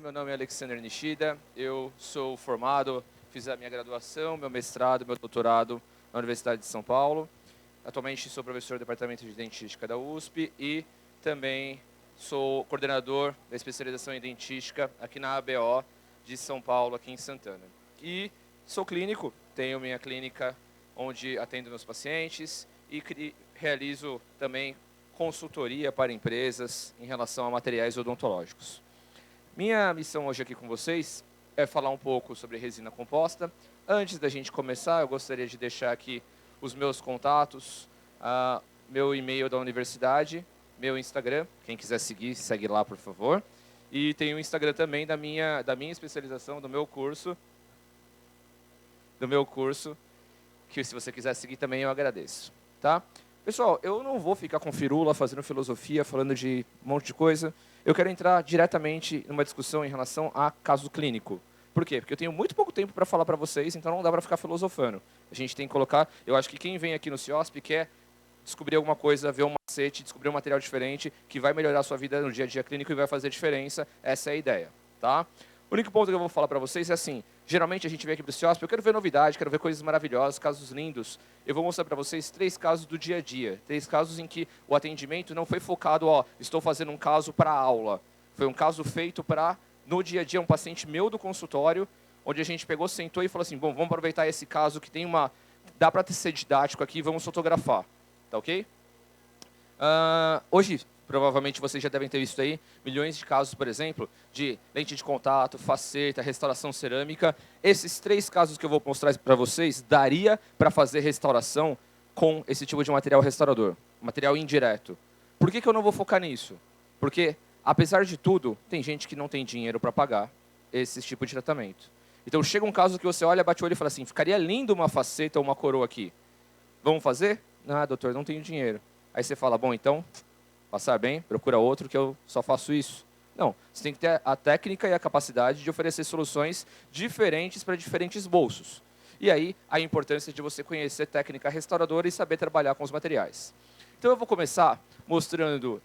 Meu nome é Alexander Nishida, eu sou formado, fiz a minha graduação, meu mestrado, meu doutorado na Universidade de São Paulo. Atualmente sou professor do Departamento de Dentística da USP e também sou coordenador da especialização em dentística aqui na ABO de São Paulo, aqui em Santana. E sou clínico, tenho minha clínica onde atendo meus pacientes e realizo também consultoria para empresas em relação a materiais odontológicos. Minha missão hoje aqui com vocês é falar um pouco sobre resina composta. Antes da gente começar, eu gostaria de deixar aqui os meus contatos, meu e-mail da universidade, meu Instagram, quem quiser seguir, segue lá, por favor. E tem o Instagram também da minha especialização, do meu curso, que se você quiser seguir também eu agradeço, tá? Pessoal, eu não vou ficar com firula, fazendo filosofia, falando de um monte de coisa. Eu quero entrar diretamente numa discussão em relação a caso clínico. Por quê? Porque eu tenho muito pouco tempo para falar para vocês, então não dá para ficar filosofando. A gente tem que colocar... Eu acho que quem vem aqui no CIOSP quer descobrir alguma coisa, ver um macete, descobrir um material diferente, que vai melhorar a sua vida no dia a dia clínico e vai fazer diferença. Essa é a ideia, tá? O único ponto que eu vou falar para vocês é assim, geralmente a gente vem aqui para o CIOSP, eu quero ver novidade, quero ver coisas maravilhosas, casos lindos. Eu vou mostrar para vocês 3 casos do dia a dia, 3 casos em que o atendimento não foi focado, estou fazendo um caso para a aula. Foi um caso feito para, no dia a dia, um paciente meu do consultório, onde a gente pegou, sentou e falou assim, bom, vamos aproveitar esse caso que tem dá para ser didático aqui, vamos fotografar, tá ok? Hoje, provavelmente vocês já devem ter visto aí, milhões de casos, por exemplo, de lente de contato, faceta, restauração cerâmica. Esses 3 casos que eu vou mostrar para vocês, daria para fazer restauração com esse tipo de material restaurador, material indireto. Por que eu não vou focar nisso? Porque, apesar de tudo, tem gente que não tem dinheiro para pagar esse tipo de tratamento. Então, chega um caso que você olha, bate o olho e fala assim, ficaria lindo uma faceta ou uma coroa aqui. Vamos fazer? Ah, doutor, não tenho dinheiro. Aí você fala, bom, então, passar bem, procura outro que eu só faço isso. Não, você tem que ter a técnica e a capacidade de oferecer soluções diferentes para diferentes bolsos. E aí, a importância de você conhecer técnica restauradora e saber trabalhar com os materiais. Então, eu vou começar mostrando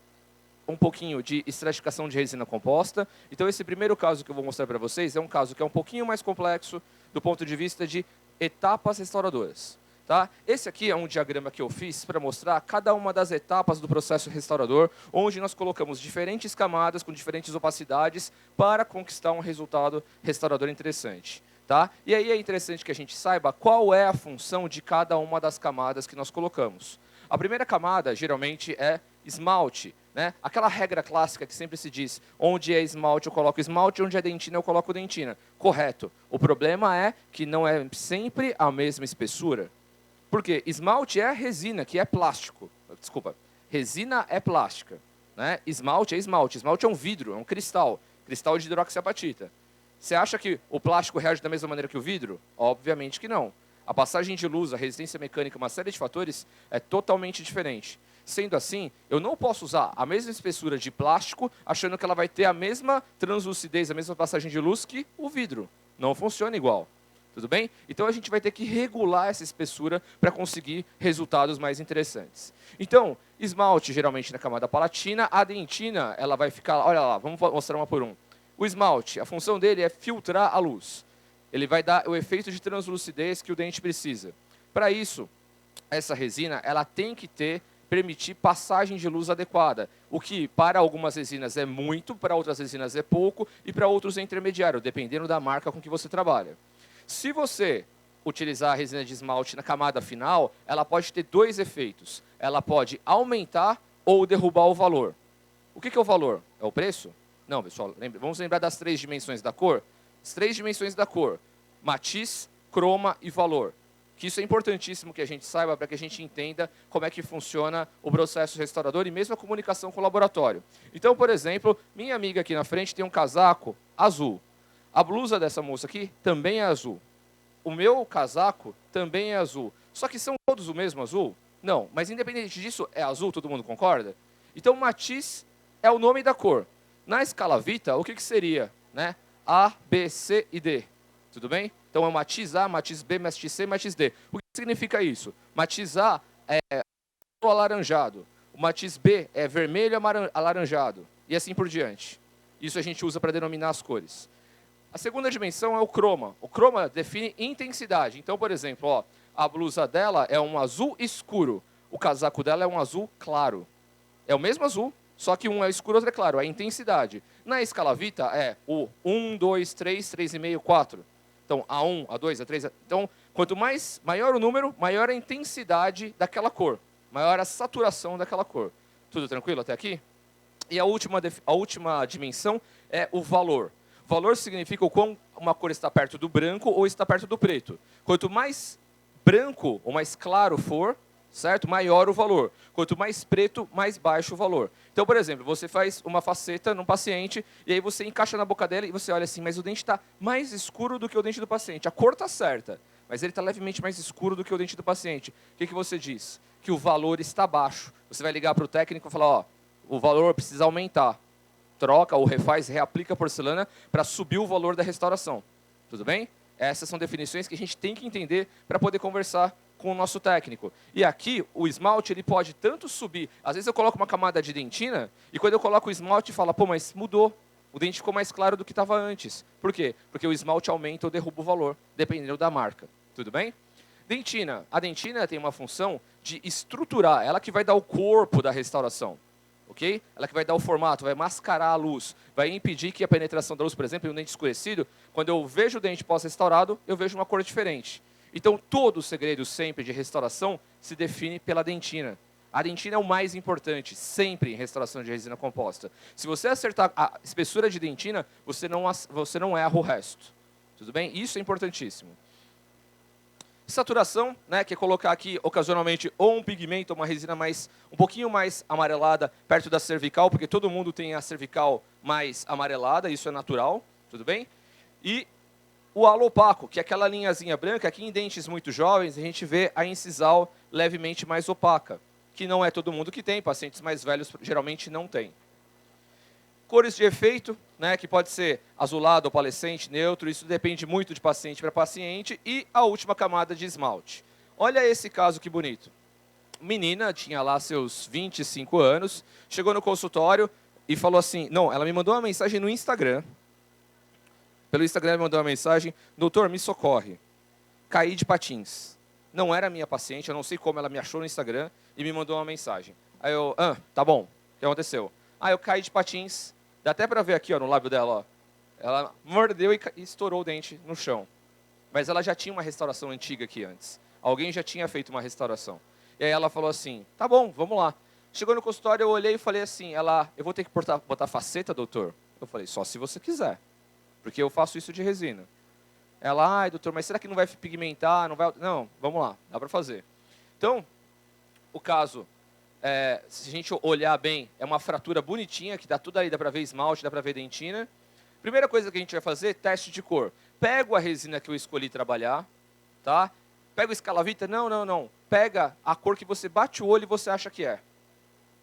um pouquinho de estratificação de resina composta. Então, esse primeiro caso que eu vou mostrar para vocês é um caso que é um pouquinho mais complexo do ponto de vista de etapas restauradoras. Tá? Esse aqui é um diagrama que eu fiz para mostrar cada uma das etapas do processo restaurador, onde nós colocamos diferentes camadas com diferentes opacidades para conquistar um resultado restaurador interessante. Tá? E aí é interessante que a gente saiba qual é a função de cada uma das camadas que nós colocamos. A primeira camada, geralmente, é esmalte. Né? Aquela regra clássica que sempre se diz, onde é esmalte eu coloco esmalte, onde é dentina eu coloco dentina. Correto. O problema é que não é sempre a mesma espessura. Porque esmalte é resina, que é plástico. Desculpa, resina é plástica. Né? Esmalte é esmalte. Esmalte é um vidro, é um cristal. Cristal de hidroxiapatita. Você acha que o plástico reage da mesma maneira que o vidro? Obviamente que não. A passagem de luz, a resistência mecânica, uma série de fatores é totalmente diferente. Sendo assim, eu não posso usar a mesma espessura de plástico achando que ela vai ter a mesma translucidez, a mesma passagem de luz que o vidro. Não funciona igual. Tudo bem? Então, a gente vai ter que regular essa espessura para conseguir resultados mais interessantes. Então, esmalte, geralmente, na camada palatina. A dentina, ela vai ficar... Olha lá, vamos mostrar uma por um. O esmalte, a função dele é filtrar a luz. Ele vai dar o efeito de translucidez que o dente precisa. Para isso, essa resina, ela tem que permitir passagem de luz adequada. O que, para algumas resinas, é muito, para outras resinas é pouco, e para outros é intermediário, dependendo da marca com que você trabalha. Se você utilizar a resina de esmalte na camada final, ela pode ter 2 efeitos. Ela pode aumentar ou derrubar o valor. O que é o valor? É o preço? Não, pessoal, vamos lembrar das 3 dimensões da cor? As 3 dimensões da cor, matiz, croma e valor. Que isso é importantíssimo que a gente saiba para que a gente entenda como é que funciona o processo restaurador e mesmo a comunicação com o laboratório. Então, por exemplo, minha amiga aqui na frente tem um casaco azul. A blusa dessa moça aqui também é azul. O meu casaco também é azul. Só que são todos o mesmo azul? Não, mas independente disso, é azul, todo mundo concorda? Então, matiz é o nome da cor. Na escala Vita, o que seria? Né? A, B, C e D. Tudo bem? Então, é o matiz A, matiz B, matiz C, matiz D. O que significa isso? Matiz A é o alaranjado. O O matiz B é vermelho alaranjado, e assim por diante. Isso a gente usa para denominar as cores. A segunda dimensão é o croma. O croma define intensidade. Então, por exemplo, ó, a blusa dela é um azul escuro, o casaco dela é um azul claro. É o mesmo azul, só que um é escuro, outro é claro, é a intensidade. Na escala Vita é o 1, 2, 3, 3,5, 4. Então, A1, A2, A3... Então, quanto maior o número, maior a intensidade daquela cor. Maior a saturação daquela cor. Tudo tranquilo até aqui? E a última dimensão é o valor. Valor significa o quão uma cor está perto do branco ou está perto do preto. Quanto mais branco ou mais claro for, certo? Maior o valor. Quanto mais preto, mais baixo o valor. Então, por exemplo, você faz uma faceta num paciente e aí você encaixa na boca dela e você olha assim, mas o dente está mais escuro do que o dente do paciente. A cor está certa, mas ele está levemente mais escuro do que o dente do paciente. O que você diz? Que o valor está baixo. Você vai ligar para o técnico e falar, ó, o valor precisa aumentar. Troca ou refaz, reaplica a porcelana para subir o valor da restauração. Tudo bem? Essas são definições que a gente tem que entender para poder conversar com o nosso técnico. E aqui, o esmalte ele pode tanto subir... Às vezes eu coloco uma camada de dentina e quando eu coloco o esmalte, fala, pô, mas mudou. O dente ficou mais claro do que estava antes. Por quê? Porque o esmalte aumenta ou derruba o valor, dependendo da marca. Tudo bem? Dentina. A dentina tem uma função de estruturar. Ela que vai dar o corpo da restauração. Okay? Ela que vai dar o formato, vai mascarar a luz, vai impedir que a penetração da luz, por exemplo, em um dente escurecido, quando eu vejo o dente pós-restaurado, eu vejo uma cor diferente. Então, todo o segredo sempre de restauração se define pela dentina. A dentina é o mais importante, sempre em restauração de resina composta. Se você acertar a espessura de dentina, você não erra o resto. Tudo bem? Isso é importantíssimo. Saturação, né, que é colocar aqui ocasionalmente ou um pigmento, uma resina um pouquinho mais amarelada perto da cervical, porque todo mundo tem a cervical mais amarelada, isso é natural, tudo bem? E o halo opaco, que é aquela linhazinha branca, aqui em dentes muito jovens a gente vê a incisal levemente mais opaca, que não é todo mundo que tem, pacientes mais velhos geralmente não têm. Cores de efeito, né, que pode ser azulado, opalescente, neutro, isso depende muito de paciente para paciente. E a última camada de esmalte. Olha esse caso que bonito. Menina, tinha lá seus 25 anos, chegou no consultório e falou assim, não, ela me mandou uma mensagem no Instagram. Pelo Instagram ela me mandou uma mensagem, doutor, me socorre, caí de patins. Não era minha paciente, eu não sei como ela me achou no Instagram e me mandou uma mensagem. Aí eu, tá bom, o que aconteceu? Eu caí de patins. Dá até para ver aqui ó, no lábio dela. Ó. Ela mordeu e estourou o dente no chão. Mas ela já tinha uma restauração antiga aqui antes. Alguém já tinha feito uma restauração. E aí ela falou assim, tá bom, vamos lá. Chegou no consultório, eu olhei e falei assim, eu vou ter que botar faceta, doutor? Eu falei, só se você quiser. Porque eu faço isso de resina. Ela, ai, doutor, mas será que não vai pigmentar? Não, vai... não, vamos lá, dá para fazer. Então, o caso... se a gente olhar bem, é uma fratura bonitinha, que dá tudo aí, dá para ver esmalte, dá para ver dentina. Primeira coisa que a gente vai fazer, teste de cor. Pego a resina que eu escolhi trabalhar, tá? Pega o escalavita? Não. Pega a cor que você bate o olho e você acha que é.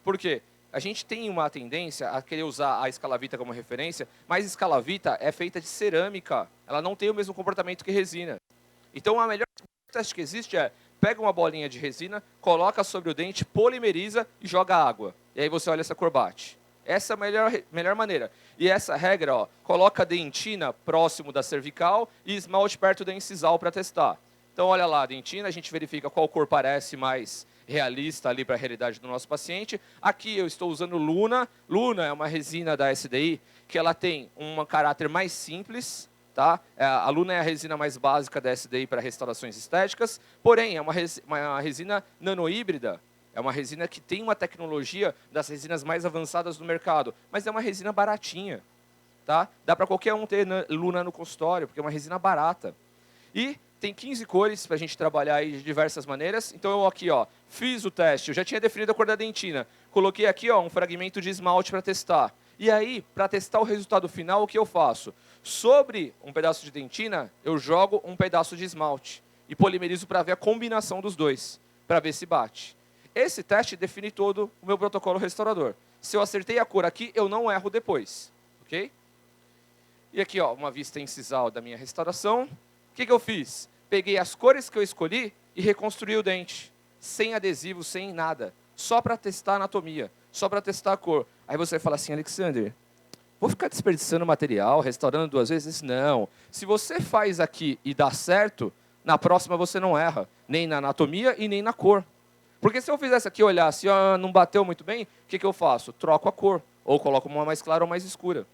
Por quê? A gente tem uma tendência a querer usar a escalavita como referência, mas escalavita é feita de cerâmica. Ela não tem o mesmo comportamento que resina. Então, o melhor teste que existe é pega uma bolinha de resina, coloca sobre o dente, polimeriza e joga água. E aí você olha essa cor bate. Essa é a melhor maneira. E essa regra, ó, coloca a dentina próximo da cervical e esmalte perto da incisal para testar. Então, olha lá, a dentina, a gente verifica qual cor parece mais realista ali para a realidade do nosso paciente. Aqui eu estou usando Luna. Luna é uma resina da SDI que ela tem um caráter mais simples. Tá? A Luna é a resina mais básica da SDI para restaurações estéticas, porém, é uma resina nanohíbrida, é uma resina que tem uma tecnologia das resinas mais avançadas do mercado, mas é uma resina baratinha. Tá? Dá para qualquer um ter Luna no consultório, porque é uma resina barata. E tem 15 cores para a gente trabalhar aí de diversas maneiras. Então, eu aqui ó, fiz o teste, eu já tinha definido a cor da dentina, coloquei aqui ó, um fragmento de esmalte para testar. E aí, para testar o resultado final, o que eu faço? Sobre um pedaço de dentina, eu jogo um pedaço de esmalte e polimerizo para ver a combinação dos dois, para ver se bate. Esse teste define todo o meu protocolo restaurador. Se eu acertei a cor aqui, eu não erro depois. Ok? E aqui, ó, uma vista incisal da minha restauração. O que eu fiz? Peguei as cores que eu escolhi e reconstruí o dente, sem adesivo, sem nada. só para testar a anatomia, só para testar a cor. Aí você fala assim, Alexander, vou ficar desperdiçando material, restaurando 2 vezes? Não. Se você faz aqui e dá certo, na próxima você não erra, nem na anatomia e nem na cor. Porque se eu fizesse aqui, olhasse, não bateu muito bem, o que eu faço? Troco a cor, ou coloco uma mais clara ou mais escura.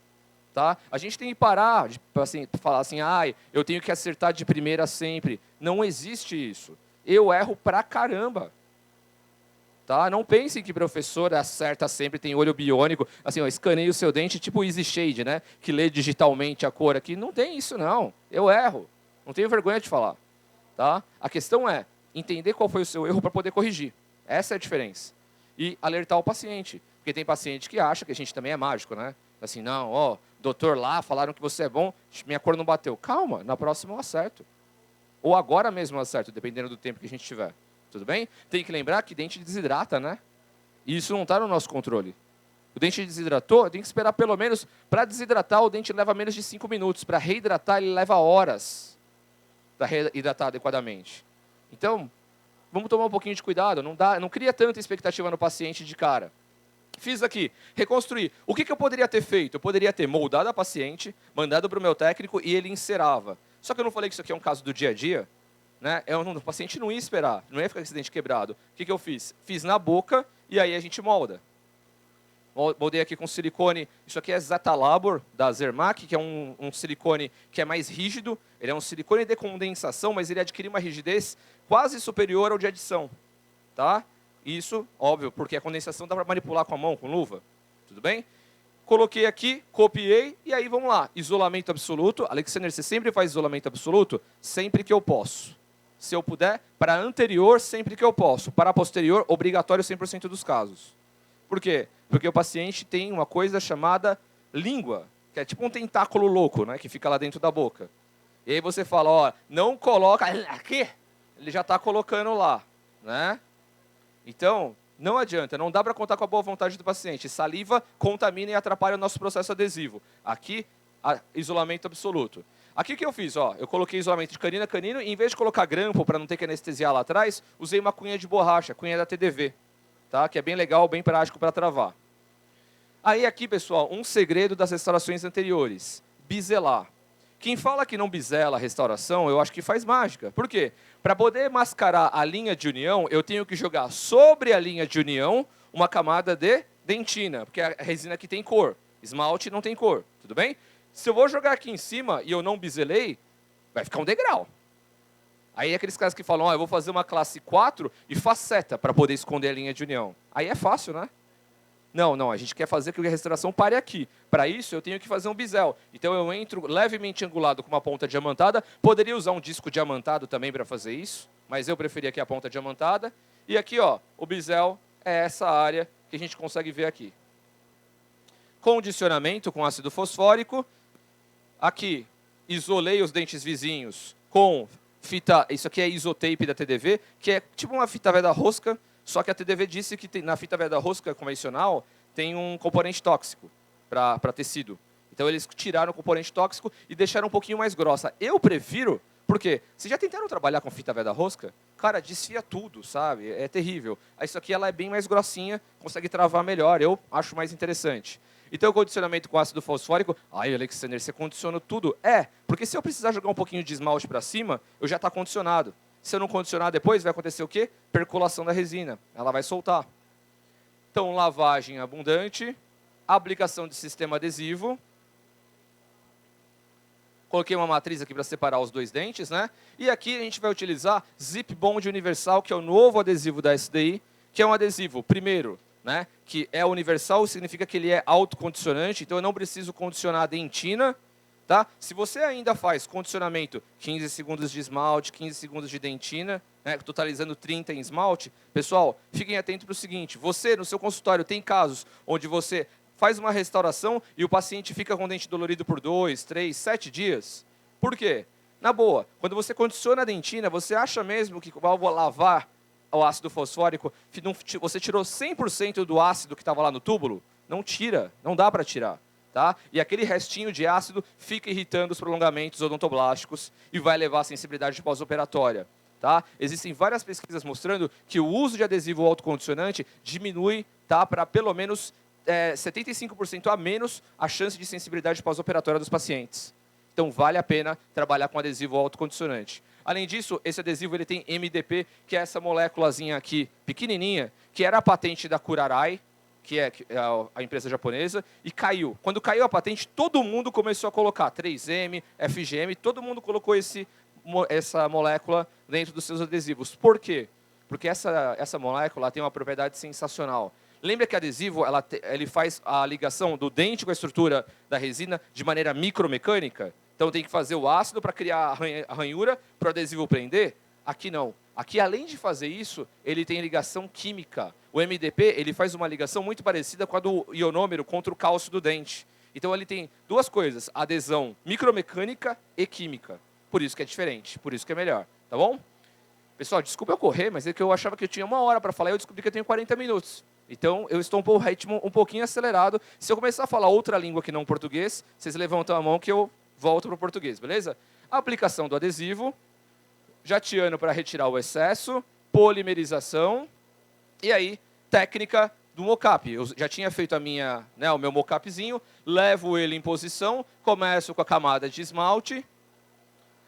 Tá? A gente tem que parar de falar assim, eu tenho que acertar de primeira sempre. Não existe isso. Eu erro pra caramba. Tá? Não pensem que professor acerta sempre, tem olho biônico, assim, escaneia o seu dente, tipo o Easy Shade, né? Que lê digitalmente a cor aqui. Não tem isso, não. Eu erro. Não tenho vergonha de falar. Tá? A questão é entender qual foi o seu erro para poder corrigir. Essa é a diferença. E alertar o paciente. Porque tem paciente que acha que a gente também é mágico, né? Assim, não, doutor lá, falaram que você é bom, minha cor não bateu. Calma, na próxima eu acerto. Ou agora mesmo eu acerto, dependendo do tempo que a gente tiver. Tudo bem? Tem que lembrar que dente desidrata, né? E isso não está no nosso controle. O dente desidratou, tem que esperar pelo menos... Para desidratar, o dente leva menos de 5 minutos. Para reidratar, ele leva horas. Para reidratar adequadamente. Então, vamos tomar um pouquinho de cuidado. Não cria tanta expectativa no paciente de cara. Fiz aqui, reconstruir. O que eu poderia ter feito? Eu poderia ter moldado a paciente, mandado para o meu técnico e ele encerava. Só que eu não falei que isso aqui é um caso do dia a dia. Né? O paciente não ia esperar, não ia ficar com esse dente quebrado. O que eu fiz? Fiz na boca e aí a gente molda. Moldei aqui com silicone. Isso aqui é Zatalabor, da Zermac, que é um silicone que é mais rígido. Ele é um silicone de condensação, mas ele adquire uma rigidez quase superior ao de adição. Tá? Isso, óbvio, porque a condensação dá para manipular com a mão, com luva. Tudo bem? Coloquei aqui, copiei, e aí vamos lá. Isolamento absoluto. Alexander, você sempre faz isolamento absoluto? Sempre que eu posso. Se eu puder, para anterior, sempre que eu posso. Para posterior, obrigatório 100% dos casos. Por quê? Porque o paciente tem uma coisa chamada língua, que é tipo um tentáculo louco, né, que fica lá dentro da boca. E aí você fala, não coloca aqui, ele já está colocando lá, né? Então, não adianta, não dá para contar com a boa vontade do paciente. Saliva contamina e atrapalha o nosso processo adesivo. Aqui, isolamento absoluto. Aqui o que eu fiz? Eu coloquei isolamento de canino a canino e em vez de colocar grampo para não ter que anestesiar lá atrás, usei uma cunha de borracha, cunha da TDV, tá? Que é bem legal, bem prático para travar. Aí aqui, pessoal, um segredo das restaurações anteriores. Biselar. Quem fala que não bisela a restauração, eu acho que faz mágica. Por quê? Para poder mascarar a linha de união, eu tenho que jogar sobre a linha de união uma camada de dentina, porque a resina aqui tem cor, esmalte não tem cor, tudo bem? Se eu vou jogar aqui em cima e eu não biselei, vai ficar um degrau. Aí aqueles caras que falam, eu vou fazer uma classe 4 e faceta para poder esconder a linha de união. Aí é fácil, né? Não, a gente quer fazer que a restauração pare aqui. Para isso, eu tenho que fazer um bisel. Então, eu entro levemente angulado com uma ponta diamantada. Poderia usar um disco diamantado também para fazer isso, mas eu preferia aqui a ponta diamantada. E aqui, o bisel é essa área que a gente consegue ver aqui. Condicionamento com ácido fosfórico. Aqui, isolei os dentes vizinhos com fita... Isso aqui é isotape da TDV, que é tipo uma fita velha rosca. Só que a TDV disse que na fita velha rosca convencional tem um componente tóxico para tecido. Então eles tiraram o componente tóxico e deixaram um pouquinho mais grossa. Eu prefiro, porque vocês já tentaram trabalhar com fita velha rosca? Cara, desfia tudo, sabe? É terrível. Isso aqui ela é bem mais grossinha, consegue travar melhor. Eu acho mais interessante. Então o condicionamento com ácido fosfórico, Alexander, você condiciona tudo? Porque se eu precisar jogar um pouquinho de esmalte para cima, eu já está condicionado. Se eu não condicionar depois, vai acontecer o quê? Percolação da resina. Ela vai soltar. Então, lavagem abundante, aplicação de sistema adesivo. Coloquei uma matriz aqui para separar os dois dentes, né? E aqui a gente vai utilizar Zip Bond Universal, que é o novo adesivo da SDI, que é um adesivo, primeiro, né, que é universal, significa que ele é autocondicionante, então eu não preciso condicionar a dentina. Tá? Se você ainda faz condicionamento 15 segundos de esmalte, 15 segundos de dentina, né, totalizando 30 em esmalte, pessoal, fiquem atentos para o seguinte, você no seu consultório tem casos onde você faz uma restauração e o paciente fica com o dente dolorido por 2, 3, 7 dias. Por quê? Na boa, quando você condiciona a dentina, você acha mesmo que ao lavar o ácido fosfórico, você tirou 100% do ácido que estava lá no túbulo? Não tira, não dá para tirar. Tá? E aquele restinho de ácido fica irritando os prolongamentos odontoblásticos e vai levar à sensibilidade pós-operatória. Tá? Existem várias pesquisas mostrando que o uso de adesivo autocondicionante diminui, tá, para pelo menos 75% a menos a chance de sensibilidade pós-operatória dos pacientes. Então, vale a pena trabalhar com adesivo autocondicionante. Além disso, esse adesivo ele tem MDP, que é essa moléculazinha aqui, pequenininha, que era a patente da Kurarai, que é a empresa japonesa, e caiu. Quando caiu a patente, todo mundo começou a colocar 3M, FGM, todo mundo colocou essa molécula dentro dos seus adesivos. Por quê? Porque essa molécula tem uma propriedade sensacional. Lembra que adesivo ele faz a ligação do dente com a estrutura da resina de maneira micromecânica? Então tem que fazer o ácido para criar a ranhura para o adesivo prender? Aqui não. Aqui, além de fazer isso, ele tem ligação química. O MDP ele faz uma ligação muito parecida com a do ionômero contra o cálcio do dente. Então ele tem duas coisas, adesão micromecânica e química. Por isso que é diferente, por isso que é melhor. Tá bom? Pessoal, desculpa eu correr, mas é que eu achava que eu tinha 1 hora para falar e eu descobri que eu tenho 40 minutos. Então, eu estou um ritmo um pouquinho acelerado. Se eu começar a falar outra língua que não português, vocês levantam a mão que eu volto para o português, beleza? A aplicação do adesivo, jatiano para retirar o excesso, polimerização, e aí, técnica do mocap. Eu já tinha feito o meu mocapzinho, levo ele em posição, começo com a camada de esmalte.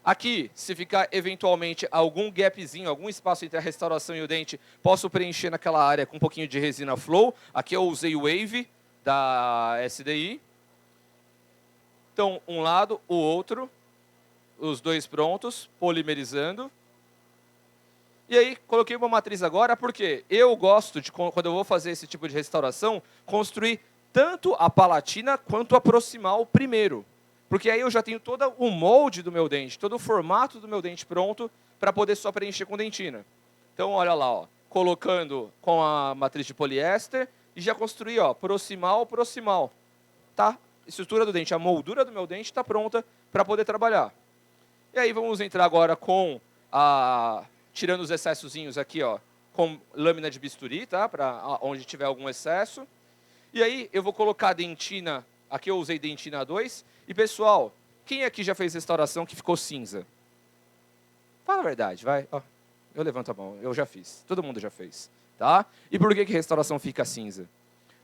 Aqui, se ficar eventualmente algum gapzinho, algum espaço entre a restauração e o dente, posso preencher naquela área com um pouquinho de resina Flow. Aqui eu usei o Wave da SDI. Então, um lado, o outro, os dois prontos, polimerizando. E aí, coloquei uma matriz agora, porque eu gosto de, quando eu vou fazer esse tipo de restauração, construir tanto a palatina quanto a proximal primeiro. Porque aí eu já tenho todo o molde do meu dente, todo o formato do meu dente pronto para poder só preencher com dentina. Então, olha lá, ó, colocando com a matriz de poliéster e já construí, ó, proximal, proximal. Tá? Estrutura do dente, a moldura do meu dente está pronta para poder trabalhar. E aí vamos entrar agora com tirando os excessozinhos aqui, ó, com lâmina de bisturi, tá? Para onde tiver algum excesso. E aí eu vou colocar a dentina. Aqui eu usei dentina 2. E, pessoal, quem aqui já fez restauração que ficou cinza? Fala a verdade, vai. Ó, eu levanto a mão, eu já fiz. Todo mundo já fez. Tá? E por que restauração fica cinza?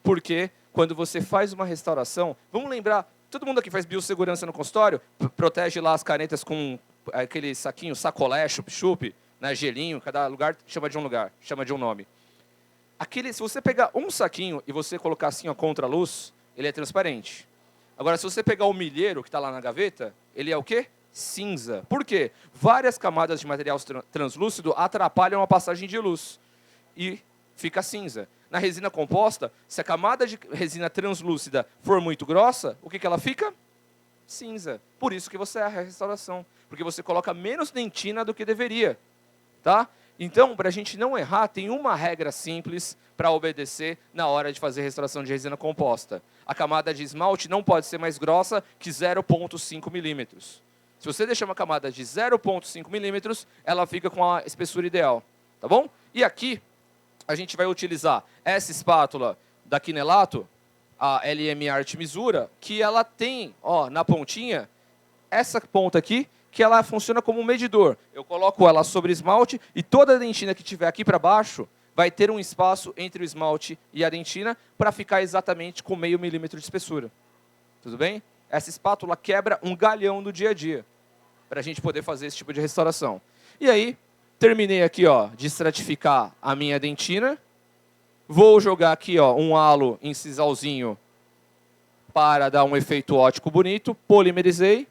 Porque quando você faz uma restauração... Vamos lembrar, todo mundo aqui faz biossegurança no consultório? Protege lá as canetas com aquele saquinho, sacolé, chup-chup, né, gelinho. Cada lugar chama de um lugar, chama de um nome. Se você pegar um saquinho e você colocar assim, ó, contra a luz, ele é transparente. Agora, se você pegar o milheiro que está lá na gaveta, ele é o quê? Cinza. Por quê? Várias camadas de material translúcido atrapalham a passagem de luz e fica cinza. Na resina composta, se a camada de resina translúcida for muito grossa, o que ela fica? Cinza. Por isso que você erra a restauração, porque você coloca menos dentina do que deveria. Tá? Então, para a gente não errar, tem uma regra simples para obedecer na hora de fazer restauração de resina composta. A camada de esmalte não pode ser mais grossa que 0,5 milímetros. Se você deixar uma camada de 0,5 milímetros, ela fica com a espessura ideal. Tá bom? E aqui, a gente vai utilizar essa espátula da Kinelato, a LM Art Misura, que ela tem, ó, na pontinha, essa ponta aqui, que ela funciona como um medidor. Eu coloco ela sobre esmalte e toda a dentina que tiver aqui para baixo vai ter um espaço entre o esmalte e a dentina para ficar exatamente com 0,5 milímetro de espessura. Tudo bem? Essa espátula quebra um galhão do dia a dia para a gente poder fazer esse tipo de restauração. E aí, terminei aqui, ó, de estratificar a minha dentina. Vou jogar aqui, ó, um halo em sisalzinho para dar um efeito óptico bonito. Polimerizei.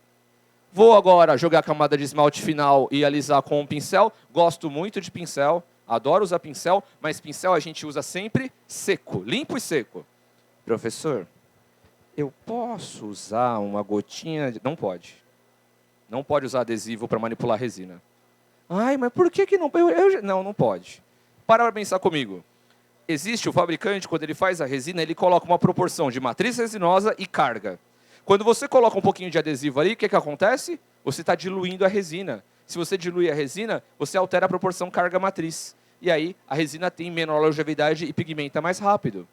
Vou agora jogar a camada de esmalte final e alisar com um pincel. Gosto muito de pincel, adoro usar pincel, mas pincel a gente usa sempre seco, limpo e seco. Professor, eu posso usar uma gotinha de... Não pode. Não pode usar adesivo para manipular resina. Ai, mas por que não... Não pode. Para pensar comigo. Existe o fabricante, quando ele faz a resina, ele coloca uma proporção de matriz resinosa e carga. Quando você coloca um pouquinho de adesivo ali, o que acontece? Você está diluindo a resina. Se você dilui a resina, você altera a proporção carga-matriz. E aí, a resina tem menor longevidade e pigmenta mais rápido.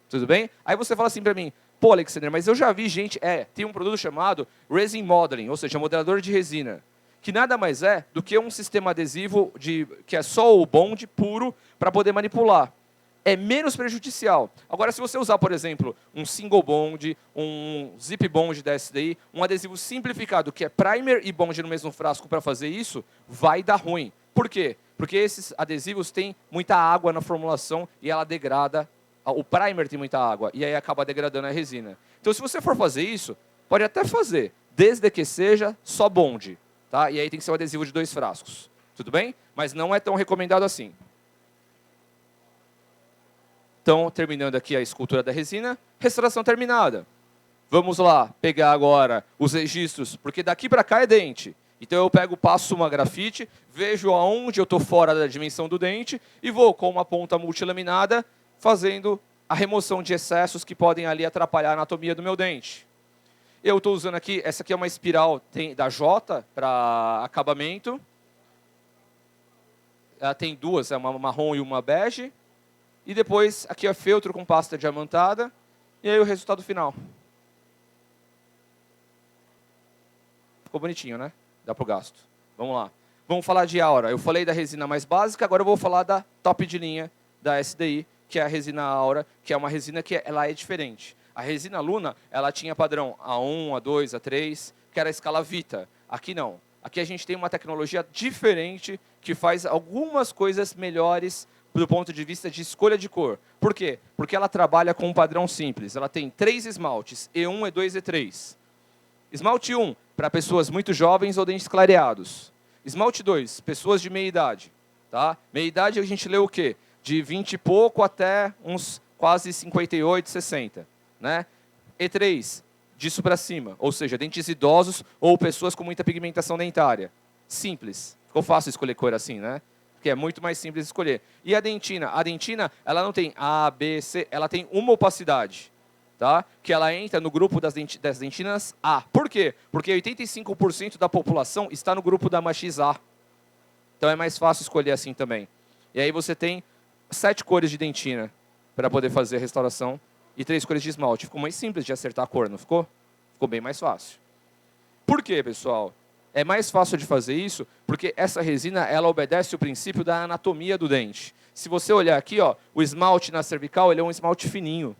Tudo bem? Aí você fala assim para mim, pô, Alexander, mas eu já vi gente... tem um produto chamado Resin Modeling, ou seja, modelador de resina, que nada mais é do que um sistema adesivo que é só o bond puro para poder manipular. É menos prejudicial. Agora, se você usar, por exemplo, um single bond, um zip bond da SDI, um adesivo simplificado, que é primer e bond no mesmo frasco para fazer isso, vai dar ruim. Por quê? Porque esses adesivos têm muita água na formulação e ela degrada. O primer tem muita água e aí acaba degradando a resina. Então, se você for fazer isso, pode até fazer, desde que seja só bond. Tá? E aí tem que ser um adesivo de 2 frascos. Tudo bem? Mas não é tão recomendado assim. Então, terminando aqui a escultura da resina, restauração terminada. Vamos lá, pegar agora os registros, porque daqui para cá é dente. Então, eu passo uma grafite, vejo aonde eu estou fora da dimensão do dente e vou, com uma ponta multilaminada, fazendo a remoção de excessos que podem ali atrapalhar a anatomia do meu dente. Eu estou usando aqui, essa aqui é uma espiral da J para acabamento. Ela tem 2, é uma marrom e uma bege. E depois, aqui é feltro com pasta diamantada. E aí o resultado final. Ficou bonitinho, né? Dá para o gasto. Vamos lá. Vamos falar de aura. Eu falei da resina mais básica, agora eu vou falar da top de linha da SDI, que é a resina aura, que é uma resina que ela é diferente. A resina Luna, ela tinha padrão A1, A2, A3, que era a escala Vita. Aqui não. Aqui a gente tem uma tecnologia diferente que faz algumas coisas melhores do ponto de vista de escolha de cor. Por quê? Porque ela trabalha com um padrão simples. Ela tem 3 esmaltes, E1, E2 e E3. Esmalte 1, para pessoas muito jovens ou dentes clareados. Esmalte 2, pessoas de meia idade. Tá? Meia idade a gente lê o quê? De 20 e pouco até uns quase 58, 60. Né? E3, disso para cima, ou seja, dentes idosos ou pessoas com muita pigmentação dentária. Simples. Ficou fácil escolher cor assim, né? Porque é muito mais simples escolher. E a dentina? A dentina, ela não tem A, B, C, ela tem uma opacidade, tá? Que ela entra no grupo das dentinas A. Por quê? Porque 85% da população está no grupo da MAXA. Então é mais fácil escolher assim também. E aí você tem 7 cores de dentina para poder fazer a restauração e 3 cores de esmalte. Ficou mais simples de acertar a cor, não ficou? Ficou bem mais fácil. Por quê, pessoal? É mais fácil de fazer isso porque essa resina ela obedece o princípio da anatomia do dente. Se você olhar aqui, ó, o esmalte na cervical ele é um esmalte fininho.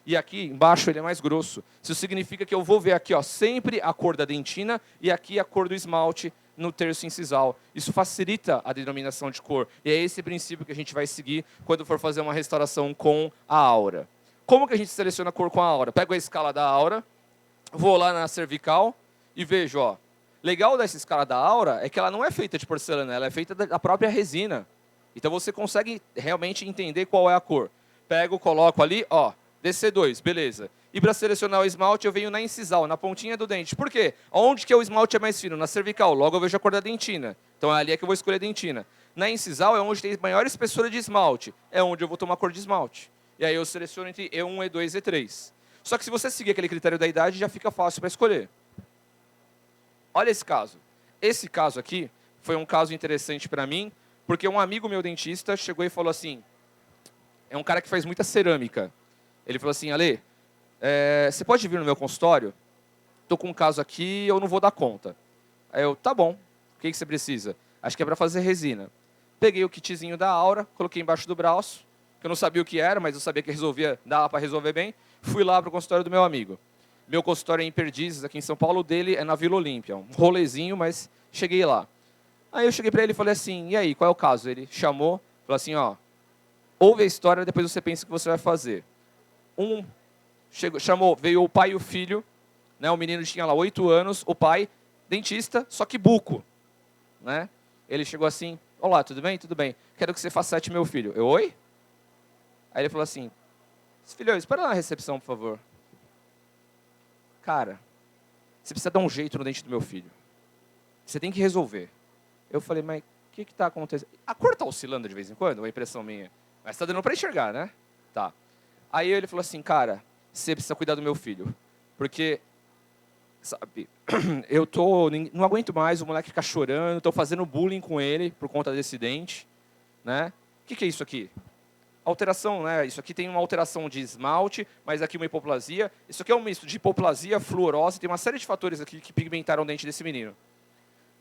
E aqui embaixo ele é mais grosso. Isso significa que eu vou ver aqui, ó, sempre a cor da dentina e aqui a cor do esmalte no terço incisal. Isso facilita a denominação de cor. E é esse princípio que a gente vai seguir quando for fazer uma restauração com a aura. Como que a gente seleciona a cor com a aura? Pego a escala da aura, vou lá na cervical e vejo, ó. Legal dessa escala da aura é que ela não é feita de porcelana, ela é feita da própria resina. Então você consegue realmente entender qual é a cor. Pego, coloco ali, ó, DC2, beleza. E para selecionar o esmalte eu venho na incisal, na pontinha do dente. Por quê? Onde que o esmalte é mais fino? Na cervical, logo eu vejo a cor da dentina. Então ali é que eu vou escolher a dentina. Na incisal é onde tem maior espessura de esmalte, é onde eu vou tomar a cor de esmalte. E aí eu seleciono entre E1, E2 e E3. Só que se você seguir aquele critério da idade, já fica fácil para escolher. Olha esse caso. Esse caso aqui foi um caso interessante para mim, porque um amigo meu dentista chegou e falou assim, é um cara que faz muita cerâmica. Ele falou assim, Ale, você pode vir no meu consultório? Estou com um caso aqui, eu não vou dar conta. Aí eu, tá bom, o que você precisa? Acho que é para fazer resina. Peguei o kitzinho da Aura, coloquei embaixo do braço, que eu não sabia o que era, mas eu sabia que dava para resolver bem. Fui lá para o consultório do meu amigo. Meu consultório é em Perdizes, aqui em São Paulo, dele é na Vila Olímpia. Um rolezinho, mas cheguei lá. Aí eu cheguei para ele e falei assim, e aí, qual é o caso? Ele chamou, falou assim, ó, ouve a história, depois você pensa o que você vai fazer. Chamou, veio o pai e o filho, né, o menino tinha lá 8 anos, o pai, dentista, só que buco. Né? Ele chegou assim, olá, tudo bem? Tudo bem. Quero que você facete meu filho. Eu, oi? Aí ele falou assim, filho, espera lá na recepção, por favor. Cara, você precisa dar um jeito no dente do meu filho. Você tem que resolver. Eu falei, mas o que está acontecendo? A cor está oscilando de vez em quando, uma impressão minha. Mas está dando para enxergar, né? Tá. Aí ele falou assim, cara, você precisa cuidar do meu filho. Porque, sabe, não aguento mais, o moleque fica chorando, estou fazendo bullying com ele por conta desse dente. Né? O que é isso aqui? Alteração, né? Isso aqui tem uma alteração de esmalte, mas aqui uma hipoplasia. Isso aqui é um misto de hipoplasia, fluorose, tem uma série de fatores aqui que pigmentaram o dente desse menino.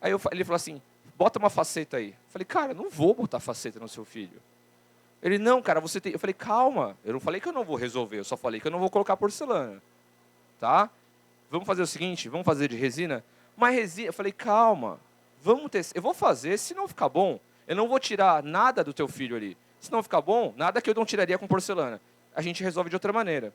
Aí ele falou assim, bota uma faceta aí. Eu falei, cara, não vou botar faceta no seu filho. Ele, não, cara, você tem... Eu falei, calma, eu não falei que eu não vou resolver, eu só falei que eu não vou colocar porcelana. Tá? Vamos fazer o seguinte, vamos fazer de resina? Mas resina... Eu falei, calma, vamos ter... Eu vou fazer, se não ficar bom, eu não vou tirar nada do teu filho ali. Se não ficar bom, nada que eu não tiraria com porcelana. A gente resolve de outra maneira.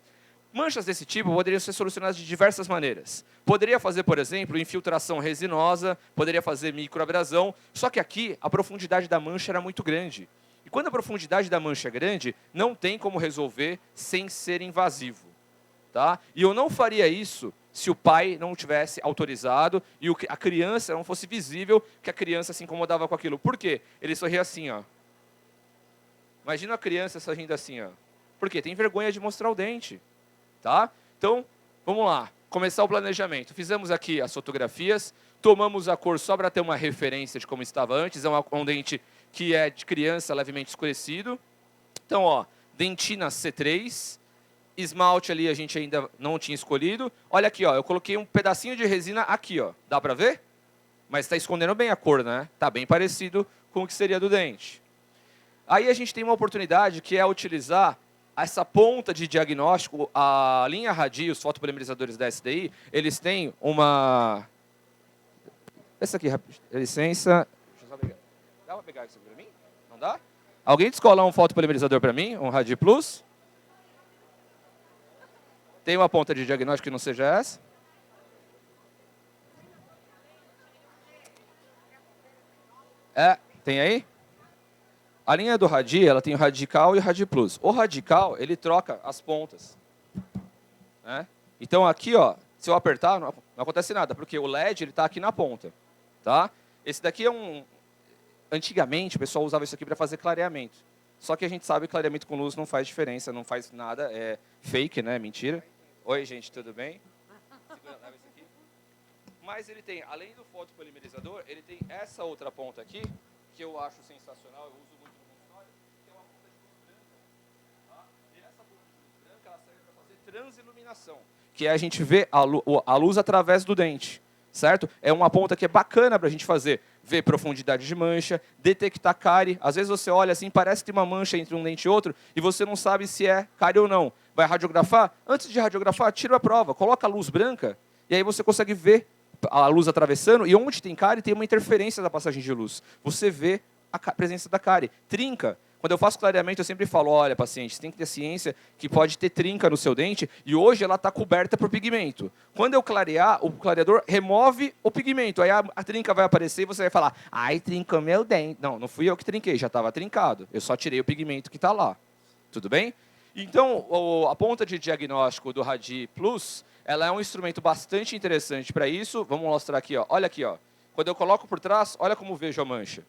Manchas desse tipo poderiam ser solucionadas de diversas maneiras. Poderia fazer, por exemplo, infiltração resinosa, poderia fazer microabrasão, só que aqui a profundidade da mancha era muito grande. E quando a profundidade da mancha é grande, não tem como resolver sem ser invasivo. Tá? E eu não faria isso se o pai não tivesse autorizado e a criança não fosse visível que a criança se incomodava com aquilo. Por quê? Ele sorria assim, ó. Imagina a criança sorrindo assim, ó. Por quê? Tem vergonha de mostrar o dente. Tá? Então, vamos lá. Começar o planejamento. Fizemos aqui as fotografias, tomamos a cor só para ter uma referência de como estava antes. É um dente que é de criança, levemente escurecido. Então, ó, dentina C3, esmalte ali a gente ainda não tinha escolhido. Olha aqui, ó, eu coloquei um pedacinho de resina aqui, ó. Dá para ver? Mas está escondendo bem a cor, né? Está bem parecido com o que seria do dente. Aí a gente tem uma oportunidade que é utilizar essa ponta de diagnóstico, a linha Radi, os fotopolimerizadores da SDI, eles têm uma... Essa aqui, licença. Deixa eu só pegar. Dá para pegar isso para mim? Não dá? Alguém descolar um fotopolimerizador para mim? Um Radi Plus? Tem uma ponta de diagnóstico que não seja essa? Tem aí? A linha do Radi, ela tem o Radical e o Radi Plus. O Radical, ele troca as pontas. Né? Então aqui, ó, se eu apertar, não acontece nada, porque o LED está aqui na ponta. Tá? Esse daqui é um... Antigamente, o pessoal usava isso aqui para fazer clareamento. Só que a gente sabe que clareamento com luz não faz diferença, não faz nada, é fake, né? Mentira. Oi, gente, tudo bem? Leva esse aqui. Mas ele tem, além do fotopolimerizador, ele tem essa outra ponta aqui, que eu acho sensacional, eu uso muito no consultório, que é uma ponta de luz branca. Tá? E essa ponta de luz branca, ela serve para fazer transiluminação, que é a gente ver a luz através do dente, certo? É uma ponta que é bacana para a gente fazer, ver profundidade de mancha, detectar cárie. Às vezes você olha assim, parece que tem uma mancha entre um dente e outro, e você não sabe se é cárie ou não. Vai radiografar? Antes de radiografar, tira a prova, coloca a luz branca, e aí você consegue ver a luz atravessando, e onde tem cárie, tem uma interferência da passagem de luz. Você vê a presença da cárie. Trinca. Quando eu faço clareamento, eu sempre falo, olha, paciente, você tem que ter ciência que pode ter trinca no seu dente, e hoje ela está coberta por pigmento. Quando eu clarear, o clareador remove o pigmento. Aí a trinca vai aparecer e você vai falar, ai, trincou meu dente. Não, não fui eu que trinquei, já estava trincado. Eu só tirei o pigmento que está lá. Tudo bem? Então, a ponta de diagnóstico do Radi Plus, ela é um instrumento bastante interessante para isso. Vamos mostrar aqui, ó. Olha aqui, ó. Quando eu coloco por trás, olha como vejo a mancha.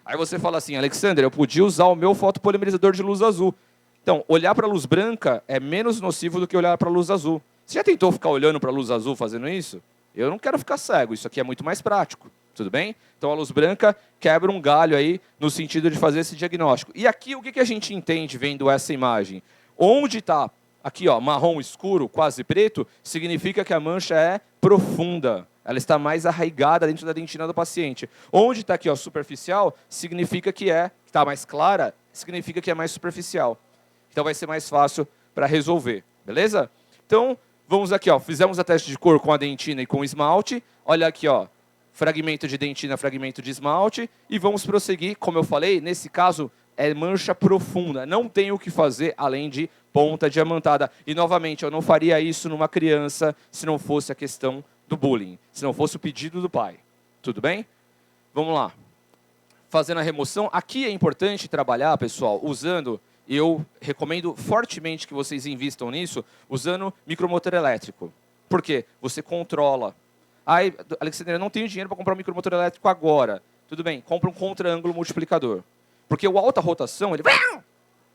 Aí você fala assim, Alexander, eu podia usar o meu fotopolimerizador de luz azul. Então, olhar para a luz branca é menos nocivo do que olhar para a luz azul. Você já tentou ficar olhando para a luz azul fazendo isso? Eu não quero ficar cego, isso aqui é muito mais prático. Tudo bem? Então, a luz branca quebra um galho aí no sentido de fazer esse diagnóstico. E aqui, o que a gente entende vendo essa imagem? Onde está, aqui, ó, marrom escuro, quase preto, significa que a mancha é profunda. Ela está mais arraigada dentro da dentina do paciente. Onde está aqui, ó, superficial, significa que está mais clara, significa que é mais superficial. Então vai ser mais fácil para resolver, beleza? Então, vamos aqui, ó, fizemos a teste de cor com a dentina e com o esmalte. Olha aqui, ó, fragmento de dentina, fragmento de esmalte. E vamos prosseguir, como eu falei, nesse caso é mancha profunda. Não tem o que fazer além de ponta diamantada. E, novamente, eu não faria isso numa criança se não fosse a questão do bullying, se não fosse o pedido do pai. Tudo bem? Vamos lá. Fazendo a remoção. Aqui é importante trabalhar, pessoal, usando, eu recomendo fortemente que vocês invistam nisso, usando micromotor elétrico. Por quê? Você controla. Ai, Alexandre, eu não tenho dinheiro para comprar um micromotor elétrico agora. Tudo bem, compra um contra-ângulo multiplicador. Porque o alta rotação,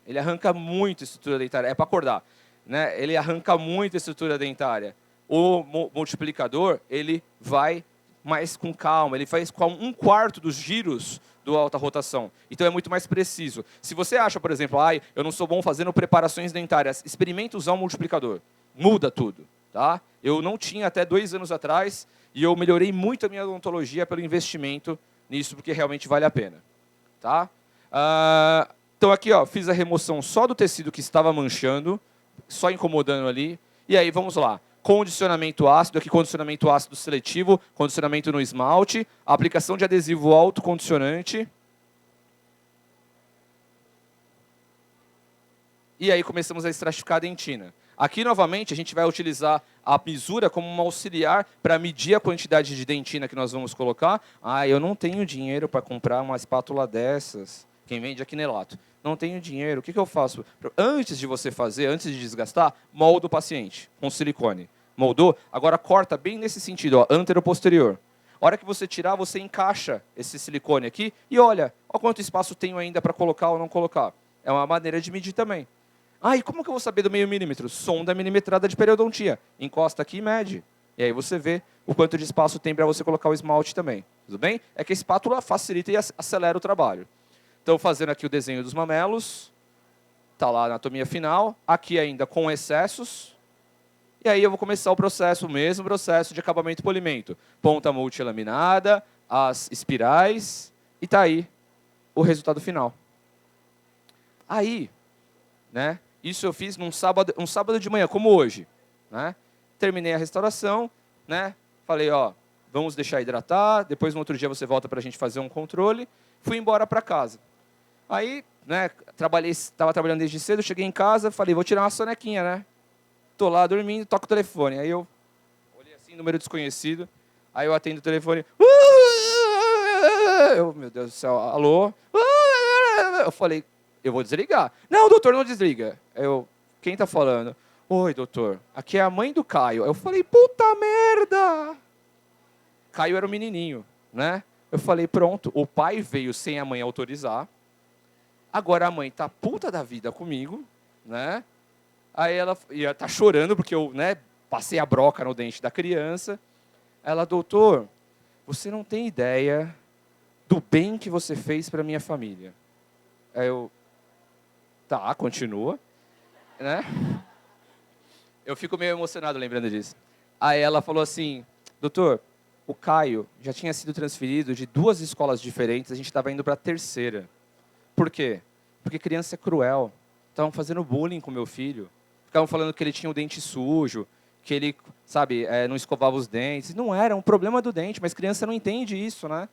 ele arranca muito a estrutura dentária. É para acordar. Né? Ele arranca muito a estrutura dentária. O multiplicador, ele vai mais com calma. Ele faz com 1/4 dos giros do alta rotação. Então, é muito mais preciso. Se você acha, por exemplo, eu não sou bom fazendo preparações dentárias, experimenta usar um multiplicador. Muda tudo. Tá? Eu não tinha até 2 anos atrás, E eu melhorei muito a minha odontologia pelo investimento nisso, porque realmente vale a pena. Tá? Então aqui, ó, fiz a remoção só do tecido que estava manchando, só incomodando ali. E aí, vamos lá. Condicionamento ácido, aqui condicionamento ácido seletivo, condicionamento no esmalte, aplicação de adesivo autocondicionante. E aí começamos a estratificar a dentina. Aqui, novamente, a gente vai utilizar a misura como um auxiliar para medir a quantidade de dentina que nós vamos colocar. Ah, eu não tenho dinheiro para comprar uma espátula dessas. Quem vende aqui Nelato. Não tenho dinheiro. O que eu faço? Antes de você fazer, antes de desgastar, molda o paciente com silicone. Moldou? Agora corta bem nesse sentido, ó, antero-posterior. A hora que você tirar, você encaixa esse silicone aqui e olha quanto espaço tenho ainda para colocar ou não colocar. É uma maneira de medir também. Ah, e como que eu vou saber do meio milímetro? Sonda milimetrada de periodontia. Encosta aqui e mede. E aí você vê o quanto de espaço tem para você colocar o esmalte também. Tudo bem? É que a espátula facilita e acelera o trabalho. Então, fazendo aqui o desenho dos mamelos. Está lá a anatomia final. Aqui ainda com excessos. E aí eu vou começar o mesmo processo de acabamento e polimento. Ponta multilaminada, as espirais. E está aí o resultado final. Aí, né? Isso eu fiz um sábado de manhã, como hoje. Né? Terminei a restauração, né? Falei, ó, vamos deixar hidratar, depois no outro dia você volta para a gente fazer um controle. Fui embora para casa. Aí, né, estava trabalhando desde cedo, cheguei em casa, falei, vou tirar uma sonequinha, né? Tô lá dormindo, toco o telefone. Aí eu olhei assim, número desconhecido. Aí eu atendo o telefone. Meu Deus do céu, alô? Eu falei, eu vou desligar. Não, doutor, não desliga. Quem tá falando? Oi, doutor, aqui é a mãe do Caio. Eu falei, puta merda! Caio era o menininho, né? Eu falei, pronto, o pai veio sem a mãe autorizar. Agora a mãe tá puta da vida comigo, né? Aí ela tá chorando porque eu, né, passei a broca no dente da criança. Ela, doutor, você não tem ideia do bem que você fez para minha família. Aí tá, continua, né? Eu fico meio emocionado lembrando disso. Aí ela falou assim, doutor, o Caio já tinha sido transferido de 2 escolas diferentes, a gente estava indo para a 3ª. Por quê? Porque criança é cruel. Estavam fazendo bullying com meu filho. Ficavam falando que ele tinha o dente sujo, que ele, sabe, não escovava os dentes. Não era um problema do dente, mas criança não entende isso, né?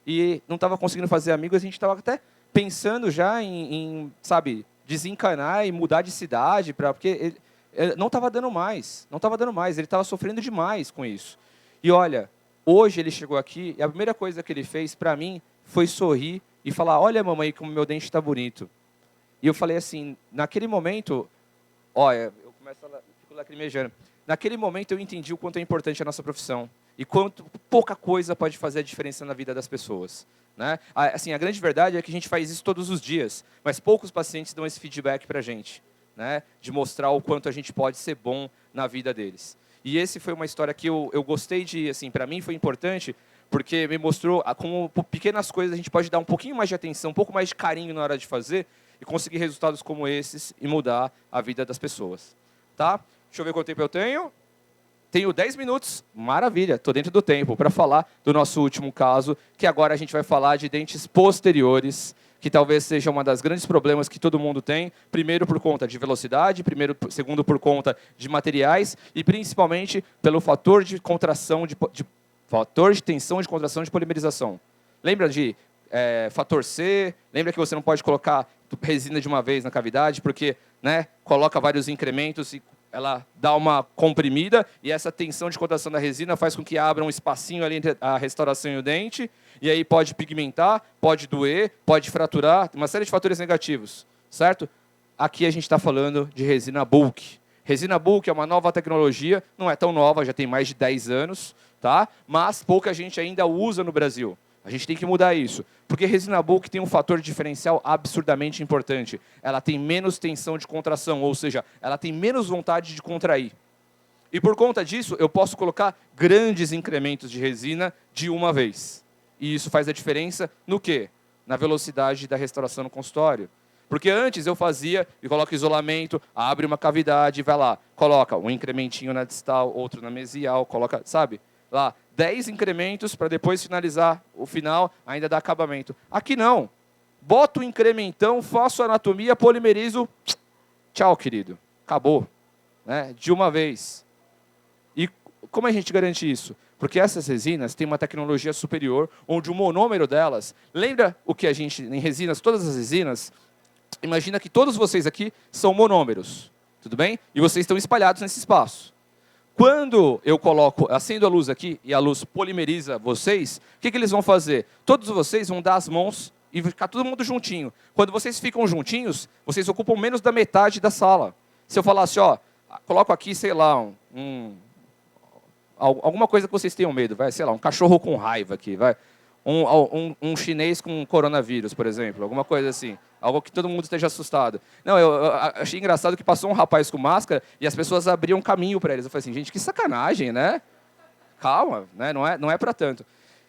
E não estava conseguindo fazer amigos, a gente estava até pensando já em, sabe, desencanar e mudar de cidade, porque ele não estava dando mais. Não estava dando mais, ele estava sofrendo demais com isso. E olha, hoje ele chegou aqui e a primeira coisa que ele fez para mim foi sorrir e falar, olha, mamãe, como meu dente está bonito. E eu falei assim, naquele momento, olha, eu começo a fico lacrimejando. Naquele momento eu entendi o quanto é importante a nossa profissão e quanto pouca coisa pode fazer a diferença na vida das pessoas. Né? Assim, a grande verdade é que a gente faz isso todos os dias, mas poucos pacientes dão esse feedback para a gente, né? De mostrar o quanto a gente pode ser bom na vida deles. E esse foi uma história que eu gostei de, assim, para mim foi importante, porque me mostrou como pequenas coisas a gente pode dar um pouquinho mais de atenção, um pouco mais de carinho na hora de fazer e conseguir resultados como esses e mudar a vida das pessoas. Tá? Deixa eu ver quanto tempo eu tenho. Tenho 10 minutos, maravilha, estou dentro do tempo, para falar do nosso último caso, que agora a gente vai falar de dentes posteriores, que talvez seja uma das grandes problemas que todo mundo tem, primeiro por conta de velocidade, segundo por conta de materiais e principalmente pelo fator de contração, fator de tensão de contração de polimerização. Lembra de fator C? Lembra que você não pode colocar resina de uma vez na cavidade, porque, né, coloca vários incrementos e ela dá uma comprimida e essa tensão de contração da resina faz com que abra um espacinho ali entre a restauração e o dente, e aí pode pigmentar, pode doer, pode fraturar, uma série de fatores negativos, certo? Aqui a gente está falando de resina bulk. Resina bulk é uma nova tecnologia, não é tão nova, já tem mais de 10 anos, tá? Mas pouca gente ainda usa no Brasil. A gente tem que mudar isso, porque resina bulk tem um fator diferencial absurdamente importante. Ela tem menos tensão de contração, ou seja, ela tem menos vontade de contrair. E por conta disso, eu posso colocar grandes incrementos de resina de uma vez. E isso faz a diferença no quê? Na velocidade da restauração no consultório. Porque antes eu fazia e coloco isolamento, abre uma cavidade, vai lá, coloca um incrementinho na distal, outro na mesial, coloca, sabe? Lá, 10 incrementos para depois finalizar o final, ainda dar acabamento. Aqui não. Boto o incrementão, faço a anatomia, polimerizo, tchau, querido. Acabou. Né? De uma vez. E como a gente garante isso? Porque essas resinas têm uma tecnologia superior, onde o monômero delas... Lembra o que a gente, em resinas, todas as resinas, imagina que todos vocês aqui são monômeros, tudo bem? E vocês estão espalhados nesse espaço. Quando eu acendo a luz aqui e a luz polimeriza vocês, o que eles vão fazer? Todos vocês vão dar as mãos e ficar todo mundo juntinho. Quando vocês ficam juntinhos, vocês ocupam menos da metade da sala. Se eu falasse, ó, coloco aqui, sei lá, alguma coisa que vocês tenham medo, vai, sei lá, um cachorro com raiva aqui, vai. Um chinês com coronavírus, por exemplo, alguma coisa assim. Algo que todo mundo esteja assustado. Não, eu achei engraçado que passou um rapaz com máscara e as pessoas abriam caminho para eles. Eu falei assim, gente, que sacanagem, né? Calma, né? Não é para tanto.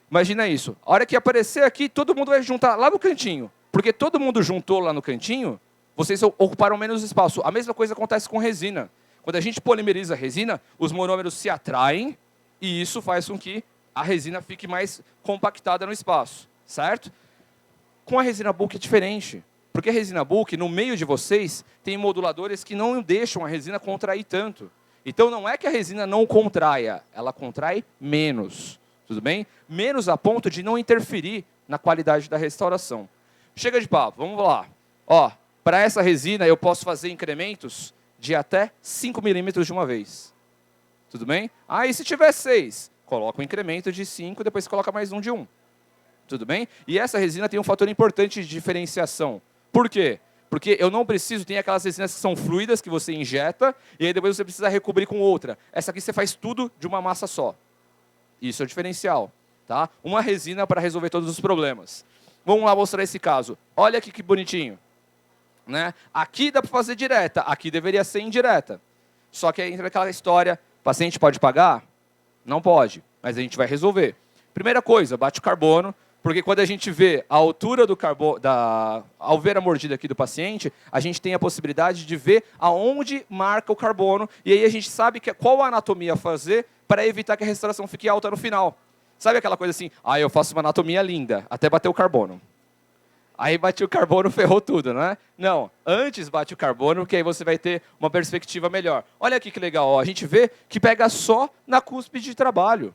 Imagina isso. A hora que aparecer aqui, todo mundo vai juntar lá no cantinho. Porque todo mundo juntou lá no cantinho, vocês ocuparam menos espaço. A mesma coisa acontece com resina. Quando a gente polimeriza a resina, os monômeros se atraem e isso faz com que a resina fique mais compactada no espaço, certo? Com a resina bulk é diferente. Porque a resina bulk, no meio de vocês, tem moduladores que não deixam a resina contrair tanto. Então, não é que a resina não contraia, ela contrai menos. Tudo bem? Menos a ponto de não interferir na qualidade da restauração. Chega de papo, vamos lá. Ó, para essa resina, eu posso fazer incrementos de até 5 milímetros de uma vez. Tudo bem? E se tiver 6, coloca um incremento de 5, depois coloca mais um de 1. Tudo bem? E essa resina tem um fator importante de diferenciação. Por quê? Porque eu não preciso, tem aquelas resinas que são fluidas, que você injeta, e aí depois você precisa recobrir com outra. Essa aqui você faz tudo de uma massa só. Isso é o diferencial. Tá? Uma resina para resolver todos os problemas. Vamos lá mostrar esse caso. Olha aqui que bonitinho. Né? Aqui dá para fazer direta, aqui deveria ser indireta. Só que aí entra aquela história, o paciente pode pagar? Não pode, mas a gente vai resolver. Primeira coisa, bate o carbono. Porque quando a gente vê a altura do carbono, ao ver a mordida aqui do paciente, a gente tem a possibilidade de ver aonde marca o carbono, e aí a gente sabe qual a anatomia fazer para evitar que a restauração fique alta no final. Sabe aquela coisa assim, eu faço uma anatomia linda, até bater o carbono. Aí bate o carbono, ferrou tudo, não é? Não, antes bate o carbono, porque aí você vai ter uma perspectiva melhor. Olha aqui que legal, ó, a gente vê que pega só na cúspide de trabalho.